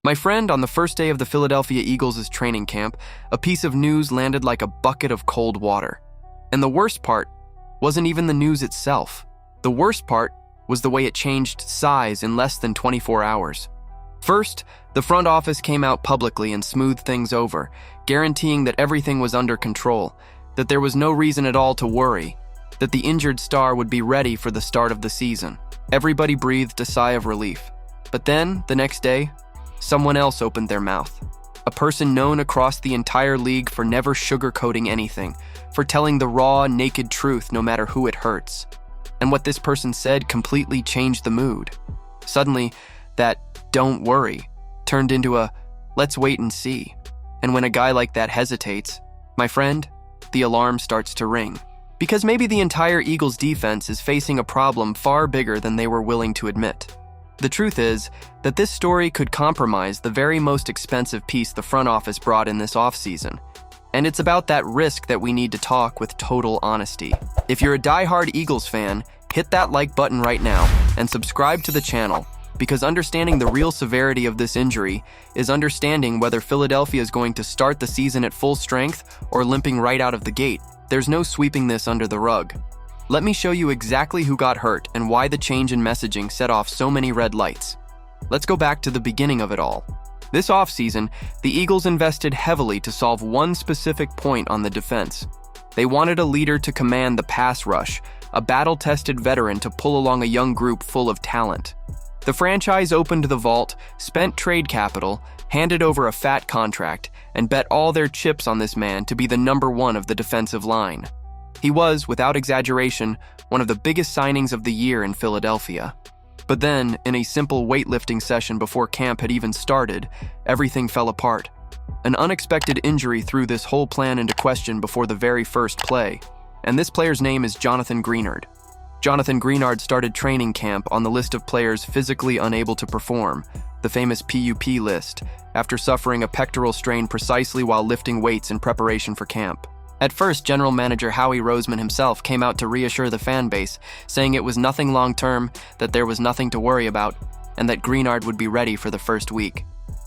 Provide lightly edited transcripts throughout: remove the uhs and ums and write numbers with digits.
My friend, on the first day of the Philadelphia Eagles' training camp, a piece of news landed like a bucket of cold water. And the worst part wasn't even the news itself. The worst part was the way it changed size in less than 24 hours. First, the front office came out publicly and smoothed things over, guaranteeing that everything was under control, that there was no reason at all to worry, that the injured star would be ready for the start of the season. Everybody breathed a sigh of relief. But then, the next day, someone else opened their mouth. A person known across the entire league for never sugarcoating anything, for telling the raw, naked truth no matter who it hurts. And what this person said completely changed the mood. Suddenly, that "don't worry" turned into a "let's wait and see." And when a guy like that hesitates, my friend, the alarm starts to ring. Because maybe the entire Eagles defense is facing a problem far bigger than they were willing to admit. The truth is that this story could compromise the very most expensive piece the front office brought in this offseason. And it's about that risk that we need to talk with total honesty. If you're a diehard Eagles fan, hit that like button right now and subscribe to the channel, because understanding the real severity of this injury is understanding whether Philadelphia is going to start the season at full strength or limping right out of the gate. There's no sweeping this under the rug. Let me show you exactly who got hurt and why the change in messaging set off so many red lights. Let's go back to the beginning of it all. This offseason, the Eagles invested heavily to solve one specific point on the defense. They wanted a leader to command the pass rush, a battle-tested veteran to pull along a young group full of talent. The franchise opened the vault, spent trade capital, handed over a fat contract, and bet all their chips on this man to be the number one of the defensive line. He was, without exaggeration, one of the biggest signings of the year in Philadelphia. But then, in a simple weightlifting session before camp had even started, everything fell apart. An unexpected injury threw this whole plan into question before the very first play, and this player's name is Jonathan Greenard. Jonathan Greenard started training camp on the list of players physically unable to perform, the famous PUP list, after suffering a pectoral strain precisely while lifting weights in preparation for camp. At first, General Manager Howie Roseman himself came out to reassure the fan base, saying it was nothing long-term, that there was nothing to worry about, and that Greenard would be ready for the first week.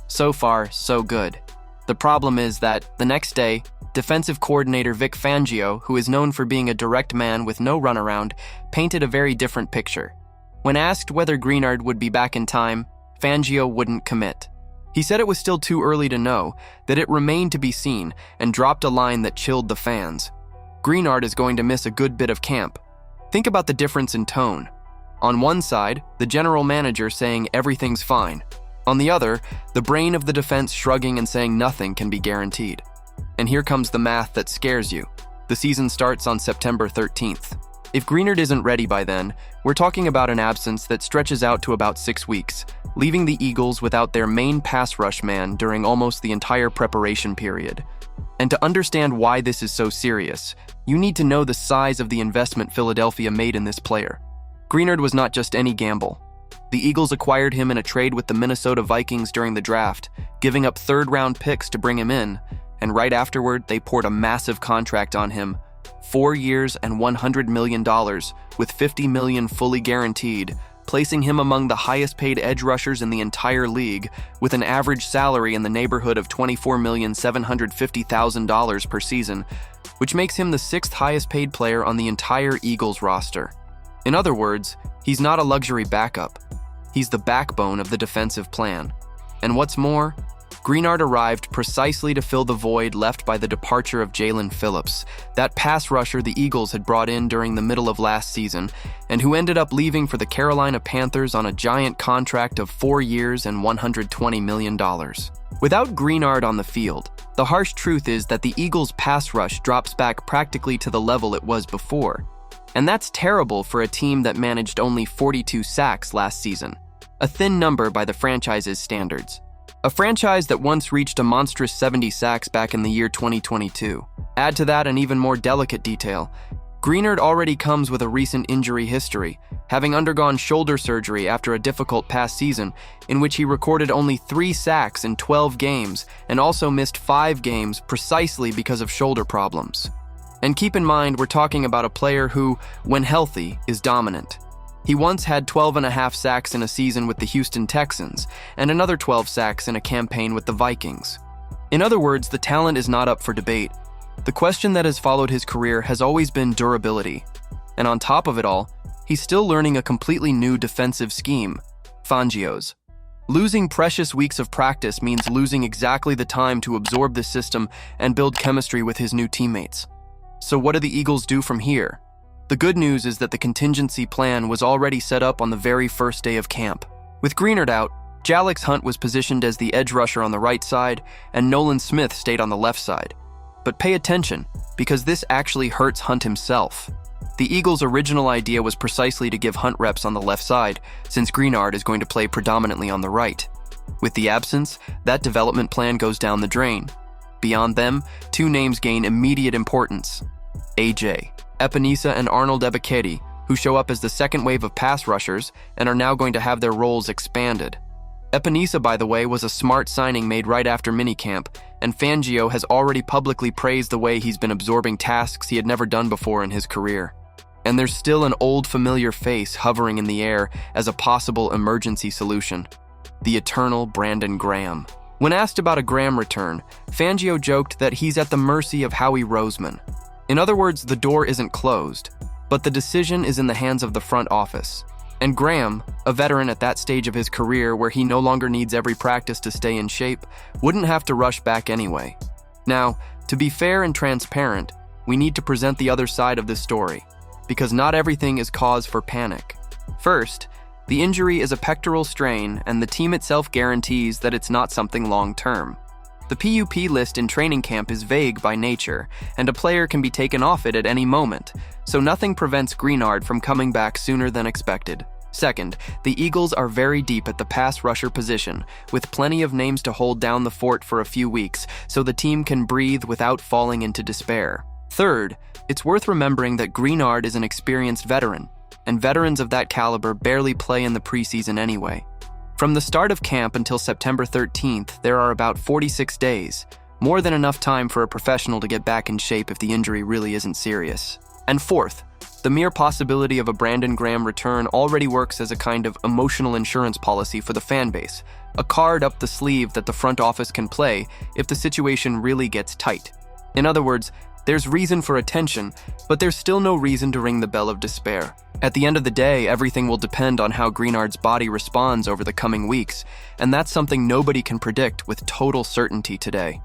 So far, so good. The problem is that, the next day, defensive coordinator Vic Fangio, who is known for being a direct man with no runaround, painted a very different picture. When asked whether Greenard would be back in time, Fangio wouldn't commit. He said it was still too early to know, that it remained to be seen, and dropped a line that chilled the fans. Greenard is going to miss a good bit of camp. Think about the difference in tone. On one side, the general manager saying everything's fine. On the other, the brain of the defense shrugging and saying nothing can be guaranteed. And here comes the math that scares you. The season starts on September 13th. If Greenard isn't ready by then, we're talking about an absence that stretches out to about 6 weeks, leaving the Eagles without their main pass rush man during almost the entire preparation period. And to understand why this is so serious, you need to know the size of the investment Philadelphia made in this player. Greenard was not just any gamble. The Eagles acquired him in a trade with the Minnesota Vikings during the draft, giving up third-round picks to bring him in, and right afterward, they poured a massive contract on him, 4 years and $100 million, with $50 million fully guaranteed, placing him among the highest-paid edge rushers in the entire league, with an average salary in the neighborhood of $24,750,000 per season, which makes him the 6th highest-paid player on the entire Eagles roster. In other words, he's not a luxury backup. He's the backbone of the defensive plan. And what's more, Greenard arrived precisely to fill the void left by the departure of Jalen Phillips, that pass rusher the Eagles had brought in during the middle of last season, and who ended up leaving for the Carolina Panthers on a giant contract of 4 years and $120 million. Without Greenard on the field, the harsh truth is that the Eagles' pass rush drops back practically to the level it was before. And that's terrible for a team that managed only 42 sacks last season, a thin number by the franchise's standards. A franchise that once reached a monstrous 70 sacks back in the year 2022. Add to that an even more delicate detail. Greenard already comes with a recent injury history, having undergone shoulder surgery after a difficult past season in which he recorded only 3 sacks in 12 games and also missed 5 games precisely because of shoulder problems. And keep in mind, we're talking about a player who, when healthy, is dominant. He once had 12.5 sacks in a season with the Houston Texans and another 12 sacks in a campaign with the Vikings. In other words, the talent is not up for debate. The question that has followed his career has always been durability. And on top of it all, he's still learning a completely new defensive scheme, Fangio's. Losing precious weeks of practice means losing exactly the time to absorb this system and build chemistry with his new teammates. So what do the Eagles do from here? The good news is that the contingency plan was already set up on the very first day of camp. With Greenard out, Jalix Hunt was positioned as the edge rusher on the right side, and Nolan Smith stayed on the left side. But pay attention, because this actually hurts Hunt himself. The Eagles' original idea was precisely to give Hunt reps on the left side, since Greenard is going to play predominantly on the right. With the absence, that development plan goes down the drain. Beyond them, two names gain immediate importance: AJ Epinesa and Arnold Ebiketie, who show up as the second wave of pass rushers and are now going to have their roles expanded. Epinesa, by the way, was a smart signing made right after minicamp, and Fangio has already publicly praised the way he's been absorbing tasks he had never done before in his career. And there's still an old familiar face hovering in the air as a possible emergency solution: the eternal Brandon Graham. When asked about a Graham return, Fangio joked that he's at the mercy of Howie Roseman. In other words, the door isn't closed, but the decision is in the hands of the front office. And Graham, a veteran at that stage of his career where he no longer needs every practice to stay in shape, wouldn't have to rush back anyway. Now, to be fair and transparent, we need to present the other side of this story, because not everything is cause for panic. First, the injury is a pectoral strain, and the team itself guarantees that it's not something long-term. The PUP list in training camp is vague by nature, and a player can be taken off it at any moment, so nothing prevents Greenard from coming back sooner than expected. Second, the Eagles are very deep at the pass rusher position, with plenty of names to hold down the fort for a few weeks, so the team can breathe without falling into despair. Third, it's worth remembering that Greenard is an experienced veteran, and veterans of that caliber barely play in the preseason anyway. From the start of camp until September 13th, there are about 46 days, more than enough time for a professional to get back in shape if the injury really isn't serious. And fourth, the mere possibility of a Brandon Graham return already works as a kind of emotional insurance policy for the fan base, a card up the sleeve that the front office can play if the situation really gets tight. In other words, there's reason for attention, but there's still no reason to ring the bell of despair. At the end of the day, everything will depend on how Greenard's body responds over the coming weeks, and that's something nobody can predict with total certainty today.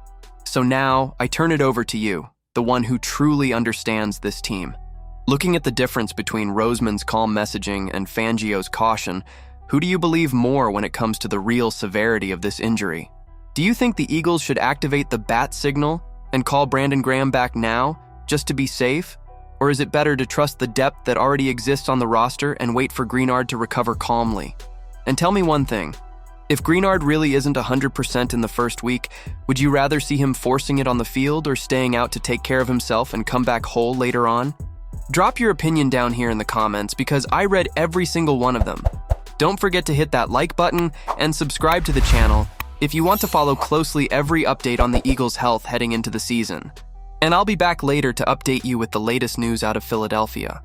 So now, I turn it over to you, the one who truly understands this team. Looking at the difference between Roseman's calm messaging and Fangio's caution, who do you believe more when it comes to the real severity of this injury? Do you think the Eagles should activate the bat signal and call Brandon Graham back now, just to be safe? Or is it better to trust the depth that already exists on the roster and wait for Greenard to recover calmly? And tell me one thing, if Greenard really isn't 100% in the first week, would you rather see him forcing it on the field or staying out to take care of himself and come back whole later on? Drop your opinion down here in the comments because I read every single one of them. Don't forget to hit that like button and subscribe to the channel if you want to follow closely every update on the Eagles' health heading into the season. And I'll be back later to update you with the latest news out of Philadelphia.